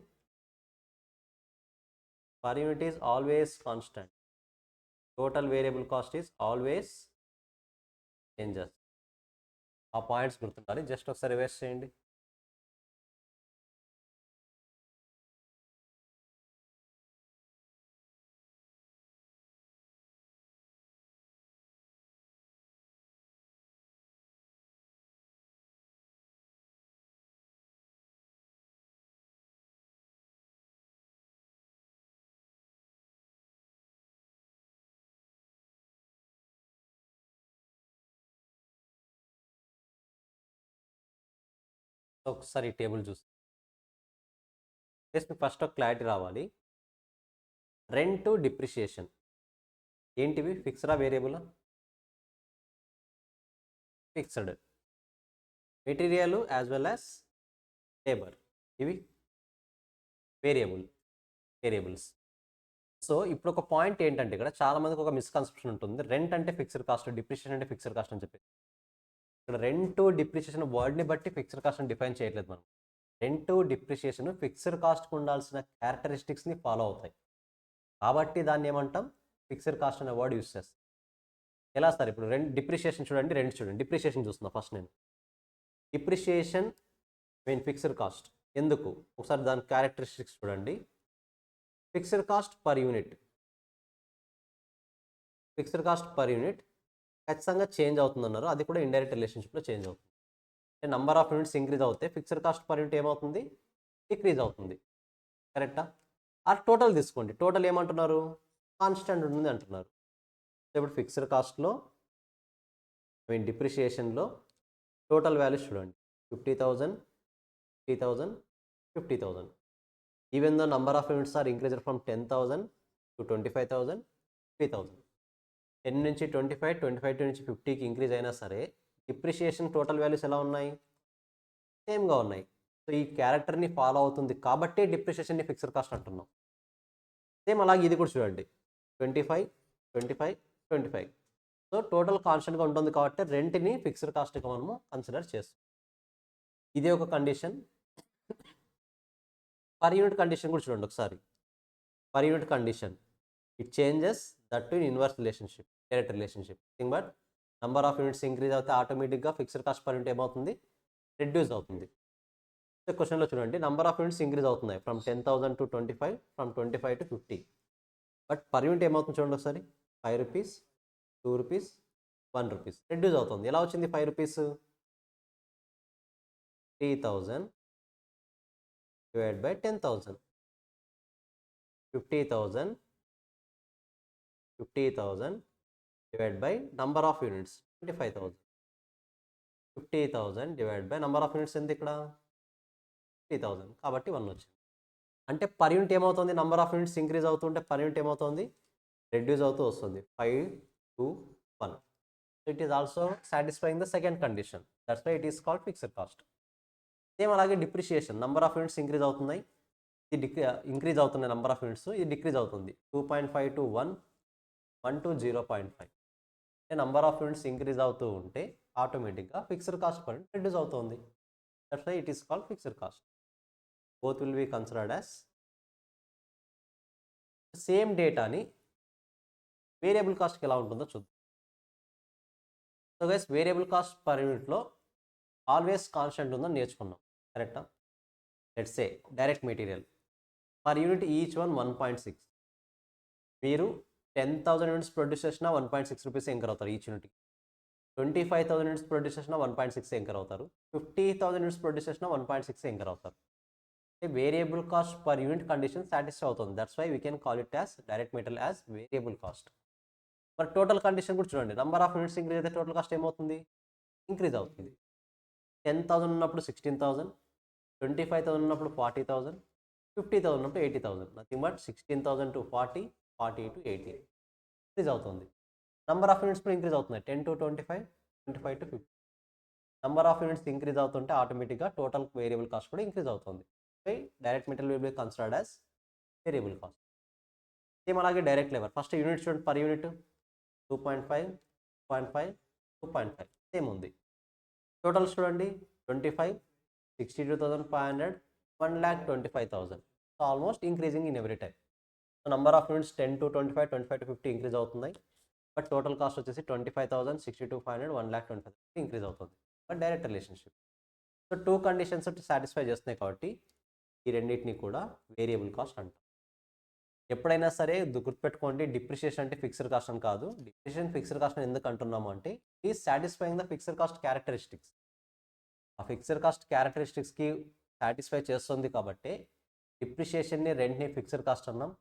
Per unit is always constant, total variable cost is always changes. ఆ పాయింట్స్ గుర్తుండాలి. జస్ట్ ఒకసారి రివైజ్ చేయండి. ఒకసారి ఈ టేబుల్ చూసి మీకు ఫస్ట్ ఒక క్లారిటీ రావాలి. రెంట్, డిప్రిషియేషన్ ఏంటివి? ఫిక్స్డా variable? Fixed. Material as well as labour, ఇవి వేరియబుల్స్. సో ఇప్పుడు ఒక పాయింట్ ఏంటంటే, ఇక్కడ చాలా మందికి ఒక మిస్కన్సెప్షన్ ఉంటుంది, రెంట్ అంటే ఫిక్స్డ్ కాస్ట్, డిప్రిషియేషన్ అంటే ఫిక్స్డ్ కాస్ట్ అని చెప్పి. ఇక్కడ రెంట్, డిప్రిషియేషన్ వర్డ్ని బట్టి ఫిక్స్డ్ కాస్ట్ అని డిఫైన్ చేయట్లేదు మనం. రెంట్, డిప్రిషియేషన్ ఫిక్స్డ్ కాస్ట్కి ఉండాల్సిన క్యారెక్టరిస్టిక్స్ని ఫాలో అవుతాయి, కాబట్టి దాన్ని ఏమంటాం? ఫిక్స్డ్ కాస్ట్ అనే వర్డ్ యూస్ చేస్తాం. ఎలా సార్? ఇప్పుడు డిప్రిషియేషన్ చూడండి, రెంట్ చూడండి. డిప్రిషియేషన్ చూస్తున్నా ఫస్ట్ నేను. డిప్రిషియేషన్ ఫిక్స్డ్ కాస్ట్ ఎందుకు? ఒకసారి దాని క్యారెక్టరిస్టిక్స్ చూడండి. Fixed cost per unit, fixed cost per unit ఖచ్చితంగా చేంజ్ అవుతుందన్నారు, అది కూడా ఇండైరెక్ట్ రిలేషన్షిప్లో చేంజ్ అవుతుంది. నంబర్ ఆఫ్ యూనిట్స్ ఇంక్రీజ్ అవుతే ఫిక్స్డ్ కాస్ట్ పర్ యూనిట్ ఏమవుతుంది? డిక్రీజ్ అవుతుంది. కరెక్టా? ఆ టోటల్ తీసుకోండి, టోటల్ ఏమంటున్నారు? కాన్స్టెంట్ ఉంటుంది అంటున్నారు. ఇప్పుడు ఫిక్స్డ్ కాస్ట్లో డిప్రిషియేషన్లో టోటల్ వాల్యూస్ చూడండి, 50,000, 50,000, 50,000. Even though number of units are increased from 10,000 to 25,000, 3,000. 10 నుంచి 25, 25 నుంచి 50కి ఇంక్రీజ్ అయినా సరే డిప్రిషియేషన్ టోటల్ వాల్యూస్ ఎలా ఉన్నాయి? సేమ్గా ఉన్నాయి. సో ఈ క్యారెక్టర్ని ఫాలో అవుతుంది కాబట్టి డిప్రిషియేషన్ని ఫిక్స్డ్ కాస్ట్ అంటున్నాం. సేమ్ అలాగే ఇది కూడా చూడండి, 25, 25, 25. సో టోటల్ కాన్స్టెంట్గా ఉంటుంది కాబట్టి రెంట్ని ఫిక్స్డ్ కాస్ట్గా మనము కన్సిడర్ చేస్తాం. ఇదే ఒక కండిషన్. పర్ యూనిట్ కండిషన్ కూడా చూడండి ఒకసారి. Per unit condition it changes, that to in inverse relationship, direct relationship. Thing but number of units increase అవుతే ఆటోమేటిక్గా ఫిక్స్డ్ కాస్ట్ పర్ యూనిట్ ఏమవుతుంది? రెడ్యూస్ అవుతుంది. సో క్వశ్చన్లో చూడండి, నంబర్ ఆఫ్ యూనిట్స్ ఇంక్రీజ్ అవుతున్నాయి from 10,000 to 25, from 25 to 50. But per unit ఏమవుతుంది చూడండి ఒకసారి, 5 రూపీస్, 2 రూపీస్, 1 రూపీస్ రెడ్యూస్ అవుతుంది. ఎలా వచ్చింది 5 rupees? 3,000 divide by 10,000. 50,000 divide by number of units 25,000. 50,000 divide by number of units ఎంత ఇక్కడ? 3,000, కాబట్టి 1 వచ్చింది. అంటే పర్ యూనిట్ ఏమవుతుంది? నంబర్ ఆఫ్ యూనిట్స్ ఇంక్రీజ్ అవుతుంటే పర్ యూనిట్ ఏమవుతుంది? రెడ్యూస్ అవుతూ వస్తుంది, 5 to 1. So it is also satisfying the second condition, that's why it is called fixed cost. Same అలాగే depreciation, number of units increase అవుతున్నాయి, ఇది ఇంక్రీజ్ అవుతున్నాయి నంబర్ ఆఫ్ యూనిట్స్, ఇది డిక్రీజ్ అవుతుంది, 2.5 to 1, 1 to 0.5. Number of units increase అవుతూ ఉంటే ఆటోమేటిక్గా fixed cost per unit reduce అవుతుంది. That's why it is called fixed cost. Both will be considered as same డేటాని వేరియబుల్ కాస్ట్కి ఎలా ఉంటుందో చూద్దాం. So guys, variable cost per యూనిట్లో ఆల్వేస్ కాన్స్టెంట్ ఉందని నేర్చుకున్నాం, కరెక్టా? Let's say direct material per unit each one 1.6. మీరు 10,000 యూనిట్స్ ప్రొడ్యూస్ చేసినా 1.6 రూపీస్ ఎంకర్ అవుతారు ఈచ్ యూనిట్కి. 25,000 యూనిట్స్ ప్రొడ్యూస్ చేసినా 1.6 ఎంకర్ అవుతారు. 50,000 యూనిట్స్ ప్రొడ్యూస్ చేసినా 1.6 ఎంకర్ అవుతారు. Variable cost per unit condition satisfy అవుతుంది. That's why we can call it as direct material as variable cost. మరి టోటల్ కండిషన్ కూడా చూడండి, నెంబర్ ఆఫ్ యూనిట్స్ ఇంక్రీజ్ అయితే టోటల్ కాస్ట్ ఏమవుతుంది? ఇంక్రీజ్ అవుతుంది. 10,000 ఉన్నప్పుడు 16,000, 25,000 ఉన్నప్పుడు 40,000, 50,000 ఉన్నప్పుడు 80,000. Nothing but 16,000 to 40, 40 to 80 increase అవుతుంది. నెంబర్ ఆఫ్ యూనిట్స్ కూడా ఇంక్రీజ్ అవుతున్నాయి, 10 to 25, 25 to 50. Number of units increase అవుతుంటే ఆటోమేటిక్గా టోటల్ వేరియబుల్ కాస్ట్ కూడా ఇంక్రీజ్ అవుతుంది. Direct material will be considered as variable cost. Same అలాగే డైరెక్ట్ లేబర్, ఫస్ట్ యూనిట్ చూడండి, పర్ యూనిట్ 2.5, 2.5, 2.5 సేమ్ ఉంది. టోటల్ చూడండి 25, 62,500, 1,25,000. So almost increasing in every time. So number of units 10 to 25, 25 to 50 increase అవుతున్నాయి. బట్ టోటల్ కాస్ట్ వచ్చేసి 25,000, 62,500, 1,25,000 ఇంక్రీజ్ అవుతుంది. But direct relationship. So 2 conditions satisfy చేస్తున్నాయి కాబట్టి ఈ రెండింటిని కూడా వేరియబుల్ కాస్ట్ అంటాం. ఎప్పుడైనా సరే గుర్తుపెట్టుకోండి, డిప్రిషియేషన్ అంటే ఫిక్స్డ్ కాస్ట్ అని కాదు. డిప్రిషియేషన్ ఫిక్స్డ్ కాస్ట్ అని ఎందుకు అంటున్నాము అంటే ఈ satisfying the fixed cost characteristics. ఆ ఫిక్స్డ్ కాస్ట్ క్యారెక్టరిస్టిక్స్కి సాటిస్ఫై చేస్తుంది కాబట్టి డిప్రిషియేషన్ని, రెంట్ని ఫిక్స్డ్ కాస్ట్ అన్నాం.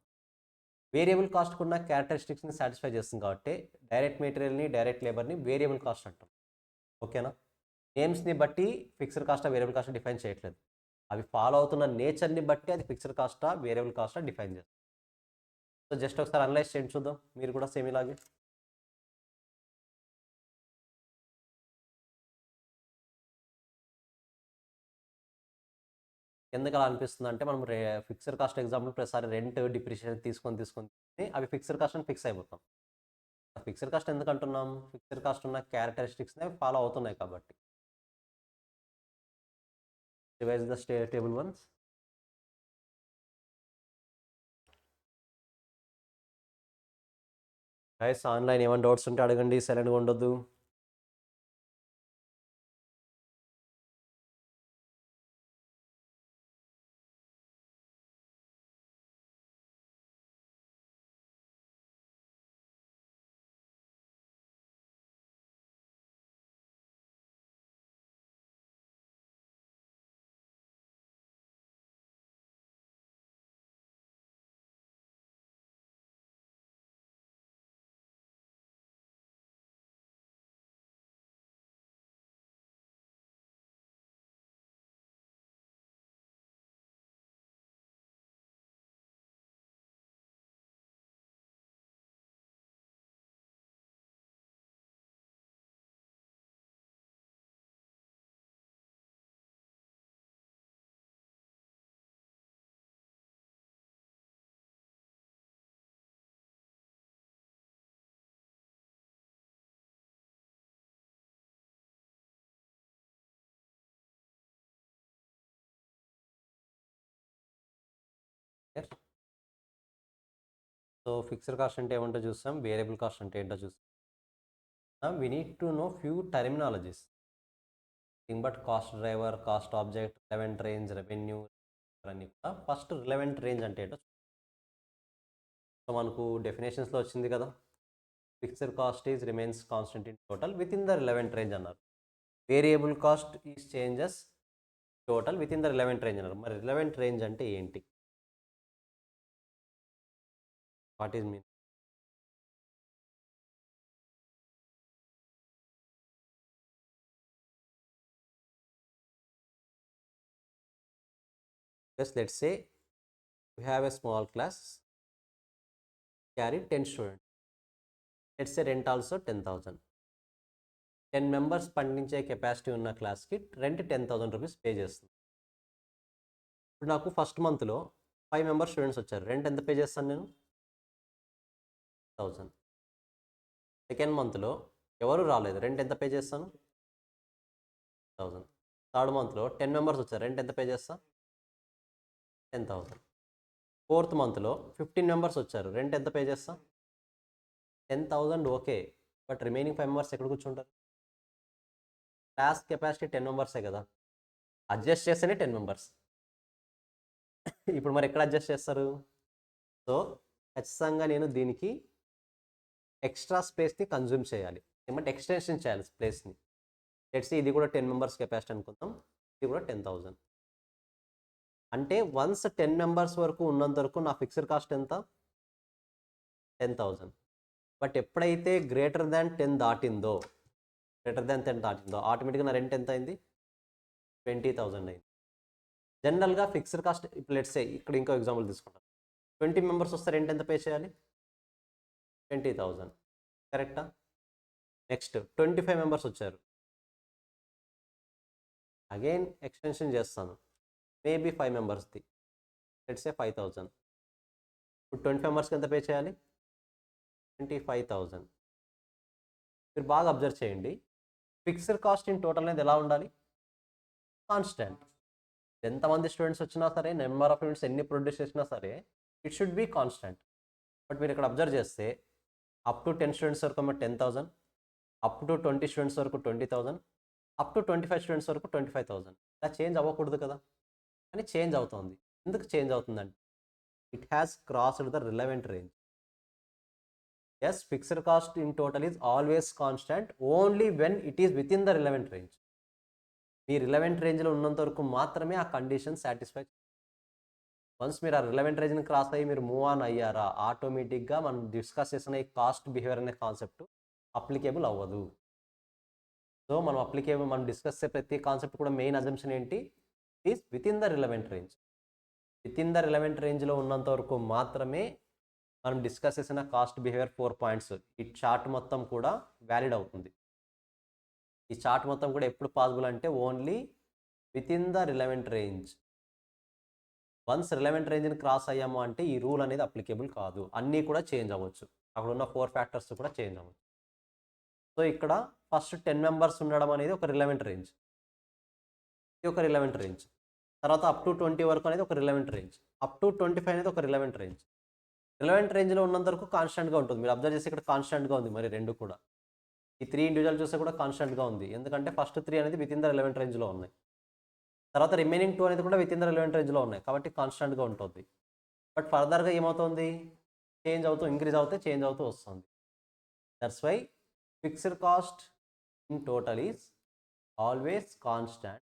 వేరియబుల్ కాస్ట్కి ఉన్న క్యారెక్టరిస్టిక్స్ని సాటిస్ఫై చేస్తుంది కాబట్టి డైరెక్ట్ మెటీరియల్ని, డైరెక్ట్ లేబర్ని వేరియబుల్ కాస్ట్ అంటాం. ఓకేనా? నేమ్స్ని బట్టి ఫిక్స్డ్ కాస్టా వేరియబుల్ కాస్టా డిఫైన్ చేయట్లేదు. అవి ఫాలో అవుతున్న నేచర్ని బట్టి అది ఫిక్స్డ్ కాస్టా వేరియబుల్ కాస్టా డిఫైన్ చేస్తుంది. సో జస్ట్ ఒకసారి అనలైజ్ చేయండి చూద్దాం, మీరు కూడా సేమ్ ఇలాగే. ఎందుకు అలా అనిపిస్తుంది అంటే మనం ఫిక్స్డ్ కాస్ట్ ఎగ్జాంపుల్ ప్రతిసారి రెంట్, డిప్రిషియేషన్ తీసుకొని అవి ఫిక్స్డ్ కాస్ట్ అని ఫిక్స్ అయిపోతాం. ఫిక్స్డ్ కాస్ట్ ఎందుకు అంటున్నాం? ఫిక్స్డ్ కాస్ట్ ఉన్న క్యారెక్టరిస్టిక్స్ని ఫాలో అవుతున్నాయి కాబట్టి. Revise the table once. Guys online ఏమైనా డౌట్స్ ఉంటే అడగండి, సైలెంట్గా ఉండొద్దు. సో ఫిక్స్డ్ కాస్ట్ అంటే ఏమంటో చూస్తాం, వేరియబుల్ కాస్ట్ అంటే ఏంటో చూస్తాం. We need to know few terminologies. But cost driver, cost object, relevant range, revenue అన్నీ కూడా. ఫస్ట్ రిలవెంట్ రేంజ్ అంటే ఏంటో. సో మనకు డెఫినేషన్స్లో వచ్చింది కదా, fixed cost is remains constant in total within the relevant range అన్నారు. Variable cost is changes total within the relevant range అన్నారు. మరి రిలవెంట్ రేంజ్ అంటే ఏంటి? What is mean? Just let's say we have a small class, carry 10 students. Let's say rent also 10,000. 10 members పండించే కెపాసిటీ ఉన్న క్లాస్కి రెంట్ 10,000 రూపీస్ పే చేస్తుంది. ఇప్పుడు నాకు ఫస్ట్ మంత్లో 5 మెంబర్స్ స్టూడెంట్స్ వచ్చారు, రెంట్ ఎంత పే చేస్తాను నేను? 1,000. సెకండ్ మంత్లో ఎవరు రాలేదు, రెంట్ ఎంత పే చేస్తాను? 1,000. థర్డ్ మంత్లో 10 మెంబర్స్ వచ్చారు, రెంట్ ఎంత పే చేస్తా? 10,000. 4th మంత్లో 15 మెంబర్స్ వచ్చారు. రెంట్ ఎంత పే చేస్తాం? 10,000 ఓకే. బట్ రిమైనింగ్ 5 మెంబర్స్ ఎక్కడ కూర్చుంటారు? క్లాస్ కెపాసిటీ 10 మెంబర్సే కదా. అడ్జస్ట్ చేస్తేనే 10 మెంబర్స్. ఇప్పుడు మరి ఎక్కడ అడ్జస్ట్ చేస్తారు? సో ఖచ్చితంగా నేను దీనికి ఎక్స్ట్రా స్పేస్ని కన్జ్యూమ్ చేయాలి, ఏమంటే ఎక్స్టెన్షన్ చేయాలి ప్లేస్ని. లెట్స్ ఇది కూడా 10 మెంబర్స్ కెపాసిటీ అనుకుందాం, ఇది కూడా 10,000. అంటే వన్స్ 10 మెంబర్స్ వరకు ఉన్నంత వరకు నా ఫిక్స్డ్ కాస్ట్ ఎంత? 10,000. బట్ ఎప్పుడైతే గ్రేటర్ దాన్ 10 దాటిందో ఆటోమేటిక్గా నా రెంట్ ఎంత అయింది? 20,000 అయింది. జనరల్గా ఫిక్స్డ్ కాస్ట్, ఇప్పుడు లెట్స్ సే ఇక్కడ ఇంకో ఎగ్జాంపుల్ తీసుకుంటాం. 20 మెంబర్స్ వస్తే రెంట్ ఎంత పే చేయాలి? 20,000. కరెక్టా? నెక్స్ట్ 25 మెంబర్స్ వచ్చారు, అగైన్ ఎక్స్టెన్షన్ చేస్తాను, మేబీ 5 మెంబర్స్ది, లెట్స్ సే 5,000. ఇప్పుడు 25 మెంబర్స్కి ఎంత పే చేయాలి? 25,000. మీరు బాగా అబ్జర్వ్ చేయండి, ఫిక్స్డ్ కాస్ట్ ఇన్ టోటల్ అనేది ఎలా ఉండాలి? కాన్స్టెంట్. ఎంతమంది స్టూడెంట్స్ వచ్చినా సరే, నెంబర్ ఆఫ్ యూనిట్స్ ఎన్ని ప్రొడ్యూస్ చేసినా సరే, it should be constant. But మీరు ఇక్కడ అబ్జర్వ్ చేస్తే అప్ టు 10 స్టూడెంట్స్ వరకు 10,000, అప్ టు 20 స్టూడెంట్స్ వరకు 20,000, అప్ టు 25 స్టూడెంట్స్ వరకు 25,000. ఇలా చేంజ్ అవ్వకూడదు కదా, అని చేంజ్ అవుతుంది. ఎందుకు చేంజ్ అవుతుందంటే it has crossed the relevant range. Yes, fixed cost in total is always constant only when it is within the relevant range. మీ రిలవెంట్ రేంజ్లో ఉన్నంత వరకు మాత్రమే ఆ కండిషన్ సాటిస్ఫై. వన్స్ మీరు ఆ రిలవెంట్ రేంజ్ని క్రాస్ అయ్యి మీరు మూవ్ ఆన్ అయ్యారా, ఆటోమేటిక్గా మనం డిస్కస్ చేసిన ఈ కాస్ట్ బిహేవియర్ అనే కాన్సెప్ట్ అప్లికేబుల్ అవ్వదు. సో మనం డిస్కస్ చేసే ప్రతి కాన్సెప్ట్ కూడా మెయిన్ అజంప్షన్ ఏంటి? It is within the relevant range. With in the relevant రేంజ్లో ఉన్నంత వరకు మాత్రమే మనం డిస్కస్ చేసిన కాస్ట్ బిహేవియర్ 4 పాయింట్స్ ఈ చార్ట్ మొత్తం కూడా వ్యాలిడ్ అవుతుంది. ఈ చార్ట్ మొత్తం కూడా ఎప్పుడు పాసిబుల్ అంటే only within the relevant range. Once relevant రేంజ్ని క్రాస్ అయ్యాము అంటే ఈ రూల్ అనేది అప్లికేబుల్ కాదు, అన్నీ కూడా చేంజ్ అవ్వచ్చు, అక్కడ ఉన్న 4 ఫ్యాక్టర్స్ కూడా చేంజ్ అవ్వచ్చు. సో ఇక్కడ ఫస్ట్ 10 మెంబర్స్ ఉండడం అనేది ఒక రిలవెంట్ రేంజ్, ఇది ఒక రిలవెంట్ రేంజ్. తర్వాత అప్ టు 20 వరకు అనేది ఒక రిలవెంట్ రేంజ్, అప్ టు 25 అనేది ఒక రిలవెంట్ రేంజ్. రిలవెంట్ రేంజ్లో ఉన్నంత వరకు కాన్స్టెంట్గా ఉంటుంది. మీరు అబ్జర్వ్ చేసి ఇక్కడ కాన్స్టెంట్గా ఉంది, మరి రెండు కూడా ఈ 3 ఇండివిజువల్ చూస్తే కూడా కాన్స్టెంట్గా ఉంది, ఎందుకంటే ఫస్ట్ 3 అనేది విత్ ఇన్ ద రిలవెంట్ రేంజ్లో ఉన్నాయి, తర్వాత రిమైనింగ్ 2 అనేది కూడా విత్ ఇన్ ద రిలవెంట్ రేంజ్లో ఉన్నాయి, కాబట్టి కాన్స్టెంట్గా ఉంటుంది. బట్ ఫర్దర్గా ఏమవుతుంది? చేంజ్ అవుతూ ఇంక్రీజ్ అవుతే చేంజ్ అవుతూ వస్తుంది. That's why fixed cost in total is always constant,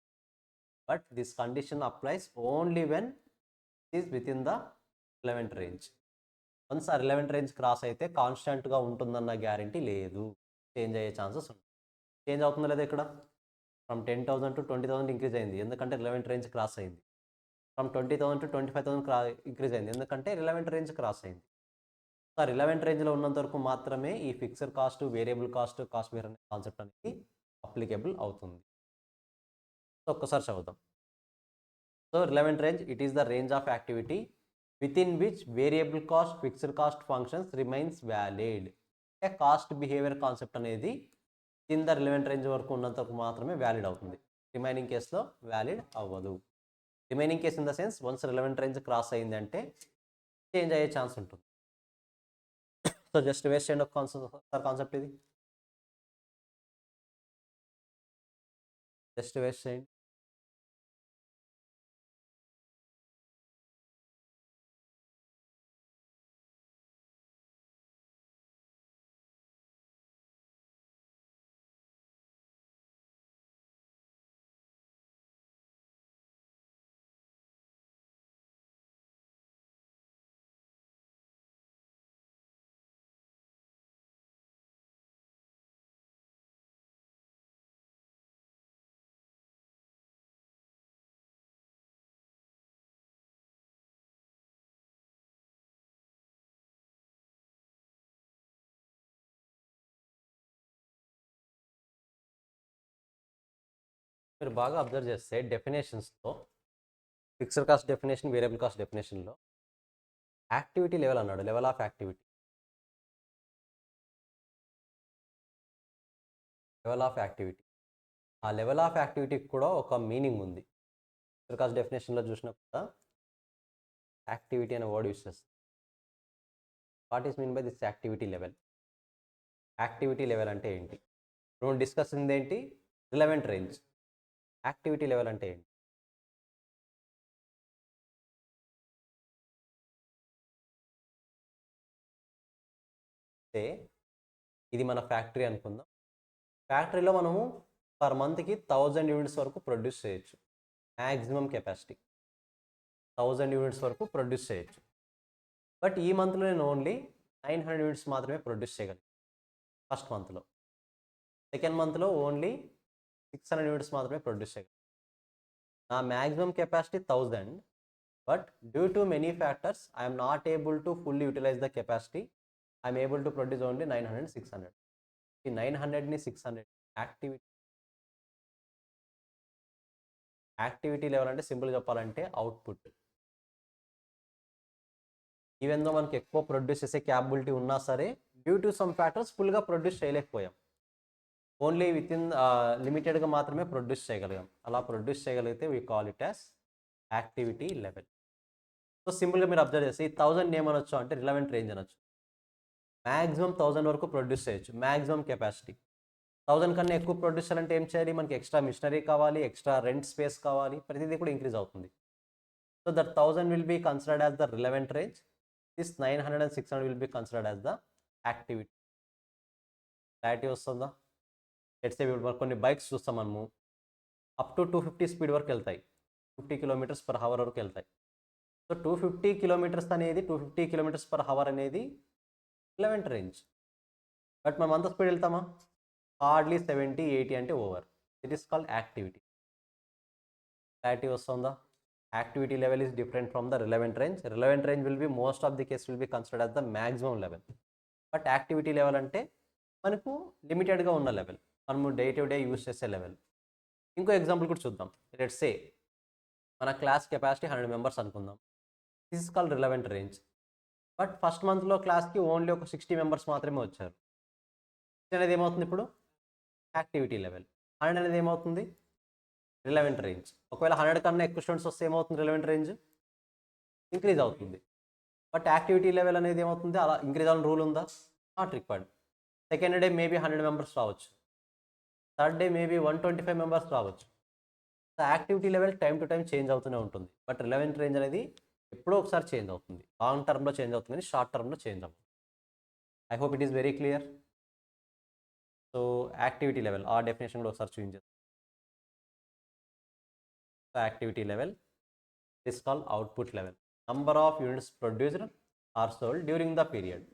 but this condition applies only when it is within the relevant range. Once ఆ రిలవెంట్ రేంజ్ క్రాస్ అయితే కాన్స్టెంట్గా ఉంటుందన్న గ్యారంటీ లేదు, చేంజ్ అయ్యే ఛాన్సెస్ ఉంటాయి. చేంజ్ అవుతుందా లేదా? ఇక్కడ ఫ్రమ్ 10,000 to 20,000 ఇంక్రీజ్ అయింది, ఎందుకంటే రిలవెంట్ రేంజ్ క్రాస్ అయింది. ఫ్రమ్ 20,000 to 25,000 ఇంక్రీజ్ అయింది, ఎందుకంటే రిలవెంట్ రేంజ్ క్రాస్ అయింది. సో రిలవెంట్ రేంజ్లో ఉన్నంత వరకు మాత్రమే ఈ fixed cost, variable cost, cost behaviour అనే కాన్సెప్ట్ అనేది అప్లికేబుల్ అవుతుంది. సో ఒక్కసారి చదువుదాం. So relevant range, it is the range of activity with in which variable cost, fixed cost functions remains valid. అంటే కాస్ట్ బిహేవియర్ కాన్సెప్ట్ అనేది ఇన్ ద రిలవెంట్ రేంజ్ వరకు ఉన్నంత వరకు మాత్రమే వ్యాలిడ్ అవుతుంది, రిమైనింగ్ కేసులో వ్యాలిడ్ అవ్వదు. Remaining case in the sense once relevant range cross అయింది అంటే చేంజ్ అయ్యే ఛాన్స్ ఉంటుంది. సో జస్ట్ వేస్ట్ చేయండి ఒక కాన్సెప్ట్, ఇది జస్ట్ వేస్ట్ చేయండి. మీరు బాగా అబ్జర్వ్ చేస్తే డెఫినేషన్స్లో fixed cost definition, variable cost డెఫినేషన్లో యాక్టివిటీ లెవెల్ అన్నాడు, level of activity. Level of activity, ఆ లెవెల్ ఆఫ్ యాక్టివిటీకి కూడా ఒక మీనింగ్ ఉంది. ఫిక్స్డ్ కాస్ట్ డెఫినేషన్లో చూసినా కూడా యాక్టివిటీ అనే వర్డ్ యూస్ చేస్తాం. What is mean by this activity level? Activity level అంటే ఏంటి? మనం డిస్కస్ ఏంటి? Relevant range. యాక్టివిటీ లెవెల్ అంటే ఏంటి? అంటే ఇది మన ఫ్యాక్టరీ అనుకుందాం. ఫ్యాక్టరీలో మనము పర్ మంత్కి 1000 యూనిట్స్ వరకు ప్రొడ్యూస్ చేయొచ్చు. మ్యాక్సిమం కెపాసిటీ 1000 యూనిట్స్ వరకు ప్రొడ్యూస్ చేయొచ్చు. బట్ ఈ మంత్లో నేను ఓన్లీ 900 యూనిట్స్ మాత్రమే ప్రొడ్యూస్ చేయగలను. ఫస్ట్ మంత్లో. సెకండ్ మంత్లో ఓన్లీ 600 యూనిట్స్ మాత్రమే ప్రొడ్యూస్ చేయగలను. నా maximum capacity 1000, but due to many factors I'm not able to fully utilise the capacity. I'm able to produce only 900, 600. ఈ 900ని 600 యాక్టివిటీ లెవెల్ అంటే సింపుల్ చెప్పాలంటే అవుట్పుట్. ఈవెన్ దో మనకి ఎక్కువ ప్రొడ్యూస్ చేసే క్యాపబిలిటీ ఉన్నా సరే డ్యూ టు సమ్ ఫ్యాక్టర్స్ ఫుల్గా ప్రొడ్యూస్ చేయలేకపోయాం. ఓన్లీ విత్ ఇన్ లిమిటెడ్గా మాత్రమే ప్రొడ్యూస్ చేయగలిగాం. అలా ప్రొడ్యూస్ చేయగలిగితే we call it as activity level. So సింపుల్గా మీరు అబ్జర్వ్ చేస్తే ఈ 1000 ఏమనొచ్చు అంటే రిలవెంట్ రేంజ్ అనొచ్చు. మ్యాక్సిమం 1000 వరకు ప్రొడ్యూస్ చేయొచ్చు. మ్యాక్సిమం కెపాసిటీ 1000 కన్నా ఎక్కువ ప్రొడ్యూస్ చేయాలంటే ఏం చేయాలి? మనకి ఎక్స్ట్రా మిషనరీ కావాలి, ఎక్స్ట్రా రెంట్ స్పేస్ కావాలి, ప్రతిదీ కూడా ఇంక్రీజ్ అవుతుంది. So that 1000 will be considered as the relevant range. This 900 and 600 will be considered as the activity. Clarity వస్తుందా? లెట్స్ సే ఇప్పుడు కొన్ని బైక్స్ చూస్తాం మనము అప్ టు 250 స్పీడ్ వరకు వెళ్తాయి. 50 km/h వరకు వెళ్తాయి. సో 250 km/h అనేది రిలవెంట్ రేంజ్. బట్ మనం అంత స్పీడ్ వెళ్తామా? హార్డ్లీ 70, 80 అంటే over. It is called activity. Clarity వస్తుందా? Activity level is different from the relevant range. Relevant range will be most of the case will be considered as the maximum level. But activity level అంటే మనకు లిమిటెడ్గా ఉన్న లెవెల్, మనము డే టు డే యూజ్ చేసే లెవెల్. ఇంకో ఎగ్జాంపుల్ కూడా చూద్దాం. లెట్స్ సే మన క్లాస్ కెపాసిటీ 100 మెంబర్స్ అనుకుందాం. This is called relevant range. But first మంత్లో క్లాస్కి ఓన్లీ ఒక 60 మెంబర్స్ మాత్రమే వచ్చారు. అనేది ఏమవుతుంది ఇప్పుడు? Activity level. 100 అనేది ఏమవుతుంది? Relevant range. ఒకవేళ 100 కన్నా ఎక్కువ స్టూడెంట్స్ వస్తే ఏమవుతుంది? రిలవెంట్ రేంజ్ ఇంక్రీజ్ అవుతుంది. బట్ యాక్టివిటీ లెవెల్ అనేది ఏమవుతుంది? అలా ఇంక్రీజ్ అవ్వాలని రూల్ ఉందా? Not required. Second day maybe 100 members రావచ్చు. థర్డ్ డే మేబీ 125 మెంబర్స్ రావచ్చు. So activity level time to time change అవుతూనే ఉంటుంది. బట్ రిలవెంట్ రేంజ్ అనేది ఎప్పుడో ఒకసారి చేంజ్ అవుతుంది. లాంగ్ టర్మ్లో చేంజ్ అవుతుంది కానీ షార్ట్ టర్మ్లో చేంజ్ అవుతుంది. I hope it is very clear. So activity level ఆ డెఫినేషన్ కూడా ఒకసారి చూపించారు. సో activity level is called output level. Number of units produced or sold during the period.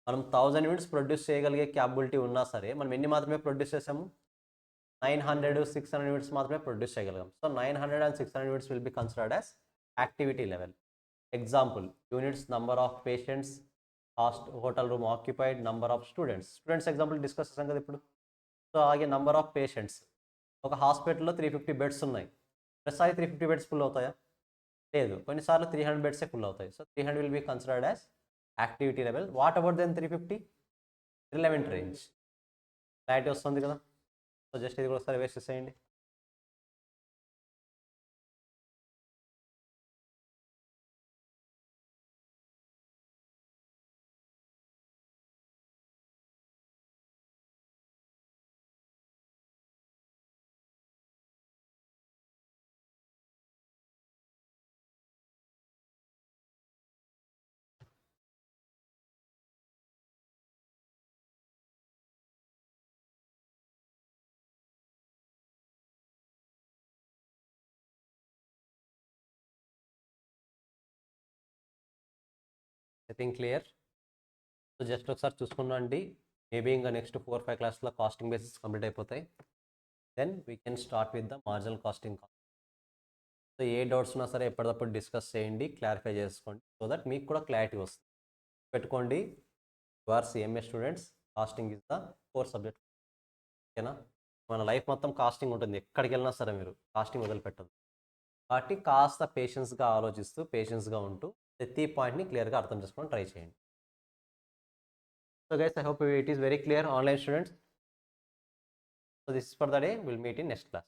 మనం 1000 యూనిట్స్ ప్రొడ్యూస్ చేయగలిగే క్యాపబిలిటీ ఉన్నా సరే మనం ఎన్ని మాత్రమే ప్రొడ్యూస్ చేసాము? 900, 600 యూనిట్స్ మాత్రమే ప్రొడ్యూస్ చేయగలిగాం. So 900 and 600 units will be considered as activity level. Example units, number of patients, hotel room occupied, number of students example discuss చేసాం కదా ఇప్పుడు. సో అలాగే నంబర్ ఆఫ్ పేషెంట్స్, ఒక హాస్పిటల్లో 350 బెడ్స్ ఉన్నాయి. ప్రతిసారి 350 బెడ్స్ ఫుల్ అవుతాయా? లేదు, కొన్నిసార్లు 300 బెడ్సే ఫుల్ అవుతాయి. So 300 will be considered as activity level. What about then 350? Relevant range. Clarity వస్తుంది కదా? సో జస్ట్ ఇది కూడా ఒకసారి వేస్ట్ చేసేయండి. I think clear. So just ఒకసారి చూసుకున్నాండి. మేబీ ఇంకా నెక్స్ట్ 4-5 క్లాస్లో కాస్టింగ్ బేసిస్ కంప్లీట్ అయిపోతాయి. Then we can start with the marginal costing. So ఏ డౌట్స్ ఉన్నా సరే ఎప్పటికప్పుడు డిస్కస్ చేయండి, క్లారిఫై చేసుకోండి, సో దట్ మీకు కూడా క్లారిటీ వస్తుంది. పెట్టుకోండి, you are CMA students, costing is the core subject. ఓకేనా? మన లైఫ్ మొత్తం కాస్టింగ్ ఉంటుంది. ఎక్కడికి వెళ్ళినా సరే మీరు కాస్టింగ్ వదిలిపెట్టదు. కాబట్టి కాస్త పేషెన్స్గా ఆలోచిస్తూ, పేషెన్స్గా ఉంటూ ప్రతి పాయింట్ని క్లియర్గా అర్థం చేసుకోవడం ట్రై చేయండి. So guys, I hope it is very clear, online students. So this is for the day. We'll meet in next class.